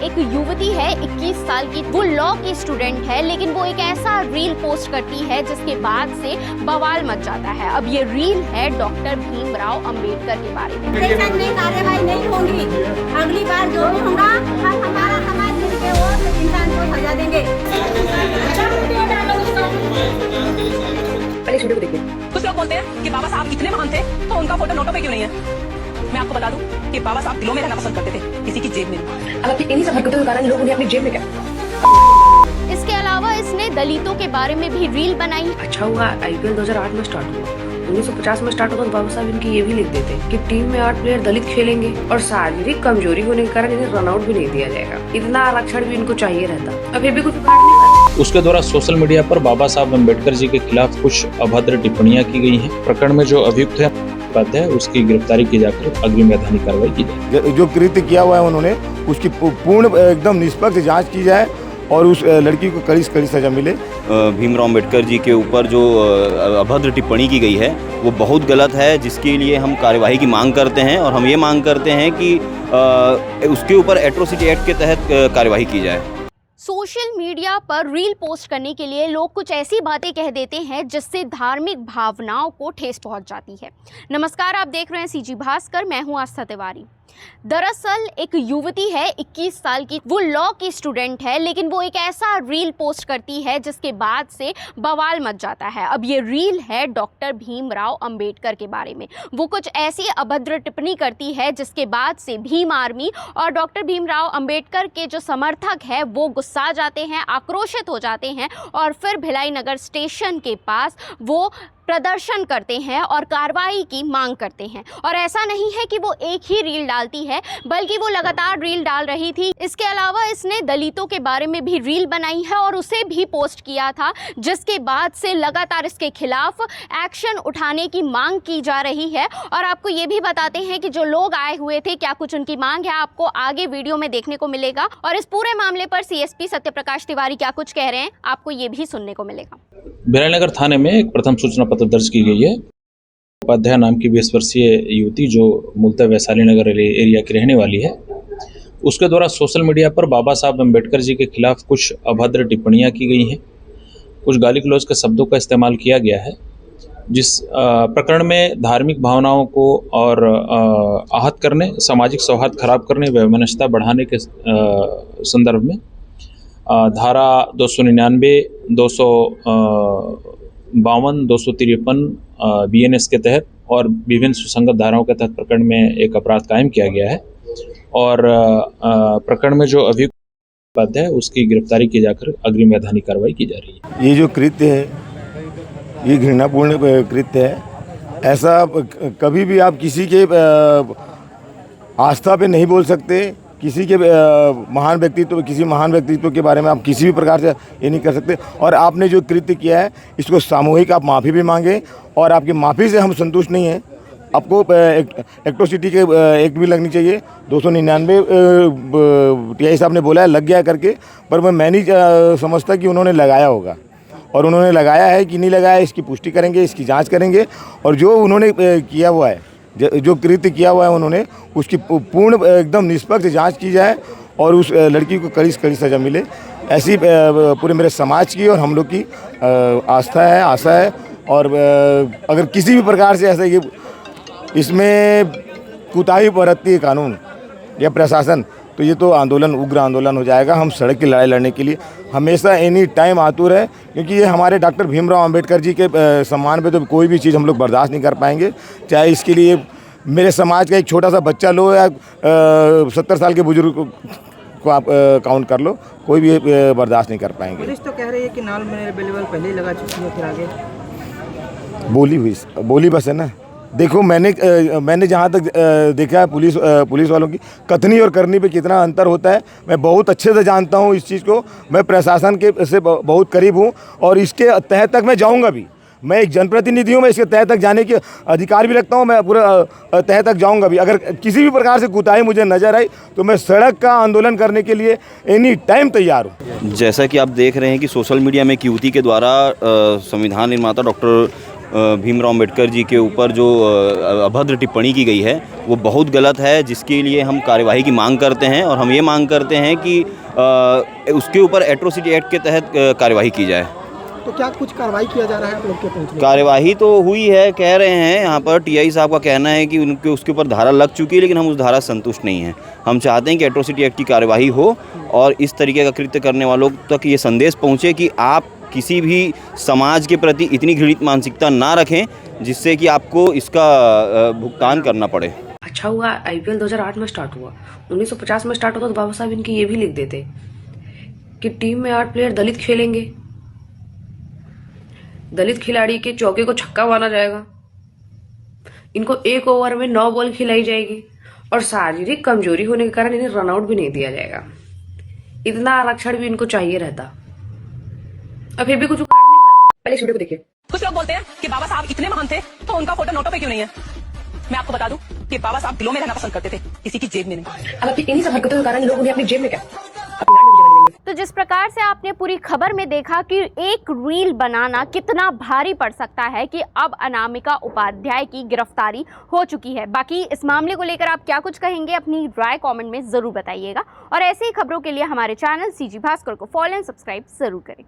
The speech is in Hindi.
एक युवती है 21 साल की, वो लॉ की स्टूडेंट है, लेकिन वो एक ऐसा रील पोस्ट करती है जिसके बाद से बवाल मच जाता है। अब ये रील है डॉक्टर भीमराव अंबेडकर के बारे में। कार्रवाई नहीं होगी, अगली बार जो भी होगा हमारा समाज मिलके वो इंसान को सजा देंगे। पहले वीडियो को देखिए। कुछ लोग बोलते हैं कि बाबा साहब इतने महान थे तो उनका फोटो नोटों पे क्यों नहीं है। मैं आपको बता दूं कि बाबा साहब दिलों में रहना पसंद करते थे, किसी की जेब में नहीं। अब आपकी इन्हीं सब हरकतों के कारण लोग उन्हें अपनी जेब में क्या। इसके अलावा इसने दलितों के बारे में भी रील बनाई। अच्छा हुआ IPL 2008 में स्टार्ट हुआ, 1950 में स्टार्ट हुआ तो बाबा साहब इनकी ये भी लिख देते कि टीम में 8 प्लेयर दलित खेलेंगे और शारीरिक कमजोरी होने के कारण इन्हें रन आउट भी नहीं दिया जाएगा। इतना आरक्षण भी इनको चाहिए रहता, फिर भी कुछ उखाड़ नहीं पाते। उसके द्वारा सोशल मीडिया पर बाबा साहब अम्बेडकर जी के खिलाफ कुछ अभद्र टिप्पणियां की गई हैं। प्रकरण में जो अभियुक्त है उसकी गिरफ्तारी की जाकर अग्रिम वैधानिक कार्रवाई की जाए। जो कृत्य किया हुआ है उन्होंने उसकी पूर्ण एकदम निष्पक्ष जांच की जाए और उस लड़की को कड़ी से कड़ी सजा मिले। भीमराव अंबेडकर जी के ऊपर जो अभद्र टिप्पणी की गई है वो बहुत गलत है, जिसके लिए हम कार्यवाही की मांग करते हैं और हम ये मांग करते हैं कि उसके ऊपर एट्रोसिटी एक्ट के तहत कार्यवाही की जाए। सोशल मीडिया पर रील पोस्ट करने के लिए लोग कुछ ऐसी बातें कह देते हैं जिससे धार्मिक भावनाओं को ठेस पहुंच जाती है। नमस्कार, आप देख रहे हैं CG भास्कर, मैं हूं आस्था तिवारी। दरअसल एक युवती है 21 साल की, वो लॉ की स्टूडेंट है, लेकिन वो एक ऐसा रील पोस्ट करती है जिसके बाद से बवाल मच जाता है। अब ये रील है डॉक्टर भीमराव अंबेडकर के बारे में। वो कुछ ऐसी अभद्र टिप्पणी करती है जिसके बाद से भीम आर्मी और डॉक्टर भीमराव अंबेडकर के जो समर्थक है वो गुस्सा जाते हैं, आक्रोशित हो जाते हैं और फिर भिलाई नगर स्टेशन के पास वो प्रदर्शन करते हैं और कार्रवाई की मांग करते हैं। और ऐसा नहीं है कि वो एक ही रील डालती है, बल्कि वो लगातार रील डाल रही थी। इसके अलावा इसने दलितों के बारे में भी रील बनाई है और उसे भी पोस्ट किया था, जिसके बाद से लगातार इसके खिलाफ एक्शन उठाने की मांग की जा रही है। और आपको ये भी बताते हैं कि जो लोग आए हुए थे, क्या कुछ उनकी मांग है, आपको आगे वीडियो में देखने को मिलेगा। और इस पूरे मामले पर CSP सत्यप्रकाश तिवारी क्या कुछ कह रहे हैं, आपको ये भी सुनने को मिलेगा। भिलाई नगर थाने में एक प्रथम सूचना पत्र दर्ज की गई है। उपाध्याय नाम की 20 वर्षीय युवती जो मूलतः वैशाली नगर एरिया की रहने वाली है, उसके द्वारा सोशल मीडिया पर बाबा साहब अम्बेडकर जी के खिलाफ कुछ अभद्र टिप्पणियां की गई हैं, कुछ गाली गलौज के शब्दों का इस्तेमाल किया गया है, जिस प्रकरण में धार्मिक भावनाओं को और आहत करने, सामाजिक सौहार्द खराब करने, वैमनस्यता बढ़ाने के संदर्भ में धारा 299, 252, 253 BNS के तहत और विभिन्न सुसंगत धाराओं के तहत प्रकरण में एक अपराध कायम किया गया है और प्रकरण में जो अभियुक्त है उसकी गिरफ्तारी की जाकर अग्रिम वैधानिक कार्रवाई की जा रही है। ये जो कृत्य है ये घृणापूर्ण कृत्य है। ऐसा कभी भी आप किसी के आस्था पे नहीं बोल सकते, किसी के महान व्यक्तित्व के बारे में आप किसी भी प्रकार से ये नहीं कर सकते। और आपने जो कृत्य किया है इसको सामूहिक आप माफ़ी भी मांगे और आपकी माफ़ी से हम संतुष्ट नहीं हैं। आपको एट्रोसिटी के एक्ट भी लगनी चाहिए। 299 TI साहब ने बोला है लग गया करके, पर मैं नहीं समझता कि उन्होंने लगाया होगा। और उन्होंने लगाया है कि नहीं लगाया इसकी पुष्टि करेंगे, इसकी जाँच करेंगे। और जो उन्होंने किया हुआ है, जो कृत्य किया हुआ है उन्होंने, उसकी पूर्ण एकदम निष्पक्ष जांच की जाए और उस लड़की को कड़ी से कड़ी सजा मिले। ऐसी पूरे मेरे समाज की और हम लोग की आस्था है, आशा है। और अगर किसी भी प्रकार से ऐसा ये इसमें कुताही बरतती है कानून या प्रशासन, तो ये तो आंदोलन, उग्र आंदोलन हो जाएगा। हम सड़क की लड़ाई लड़ने के लिए हमेशा एनी टाइम आतुर है, क्योंकि ये हमारे डॉक्टर भीमराव अंबेडकर जी के सम्मान पे तो कोई भी चीज़ हम लोग बर्दाश्त नहीं कर पाएंगे। चाहे इसके लिए मेरे समाज का एक छोटा सा बच्चा लो या 70 साल के बुजुर्ग को आप काउंट कर लो, कोई भी बर्दाश्त नहीं कर पाएंगे। पुलिस तो कह रही है कि नाल में अवेलेबल पहले ही लगा चुकी है, फिर आगे बोली बस है ना। देखो मैंने जहाँ तक देखा है पुलिस वालों की कथनी और करनी पे कितना अंतर होता है, मैं बहुत अच्छे से जानता हूँ इस चीज़ को। मैं प्रशासन के से बहुत करीब हूँ और इसके तह तक मैं जाऊँगा भी। मैं एक जनप्रतिनिधि हूँ, मैं इसके तह तक जाने के अधिकार भी रखता हूँ। मैं पूरा तह तक जाऊँगा भी। अगर किसी भी प्रकार से कोताही मुझे नज़र आई तो मैं सड़क का आंदोलन करने के लिए एनी टाइम तैयार हूँ। जैसा कि आप देख रहे हैं कि सोशल मीडिया में एक युवती के द्वारा संविधान निर्माता डॉक्टर भीमराव अम्बेडकर जी के ऊपर जो अभद्र टिप्पणी की गई है वो बहुत गलत है, जिसके लिए हम कार्यवाही की मांग करते हैं। और हम ये मांग करते हैं कि उसके ऊपर एट्रोसिटी एक्ट के तहत कार्यवाही की जाए। तो क्या कुछ कार्रवाई किया जा रहा है आप लोग के पहुँचने? कार्यवाही तो हुई है, कह रहे हैं यहाँ पर टीआई साहब का कहना है कि उनके उसके ऊपर धारा लग चुकी है, लेकिन हम उस धारा से संतुष्ट नहीं हैं। हम चाहते हैं कि एट्रोसिटी एक्ट की कार्यवाही हो और इस तरीके का कृत्य करने वालों तक ये संदेश पहुँचे कि आप किसी भी समाज के प्रति इतनी घृणित मानसिकता ना रखें जिससे कि आपको इसका भुगतान करना पड़े। अच्छा हुआ आईपीएल 2008 में स्टार्ट हुआ। 1950 में स्टार्ट होता तो बाबा साहब इनकी ये भी लिख देते कि टीम में 8 प्लेयर दलित खेलेंगे, दलित खिलाड़ी के चौके को छक्का माना जाएगा, इनको 1 ओवर में 9 बॉल खिलाई जाएगी और शारीरिक कमजोरी होने के कारण इन्हें रनआउट भी नहीं दिया जाएगा। इतना आरक्षण भी इनको चाहिए रहता, अब फिर भी कुछ उखाड़ नहीं पाते। पहले इस वीडियो को देखिए। कुछ लोग बोलते हैं कि बाबा साहब इतने महान थे तो उनका फोटो नोटों पे क्यों नहीं है। मैं आपको बता दूं कि बाबा साहब दिलों में रहना पसंद करते थे, किसी की जेब में नहीं। अब इन्हीं सब हरकतों के कारण लोग उन्हें अपनी जेब में क्या अपनी गांड में जमा लेंगे। तो जिस प्रकार से आपने पूरी खबर में देखा कि एक रील बनाना कितना भारी पड़ सकता है कि अब अनामिका उपाध्याय की गिरफ्तारी हो चुकी है। बाकी इस मामले को लेकर आप क्या कुछ कहेंगे, अपनी राय कमेंट में जरूर बताइएगा और ऐसे ही खबरों के लिए हमारे चैनल सीजी भास्कर को फॉलो एंड सब्सक्राइब जरूर करें।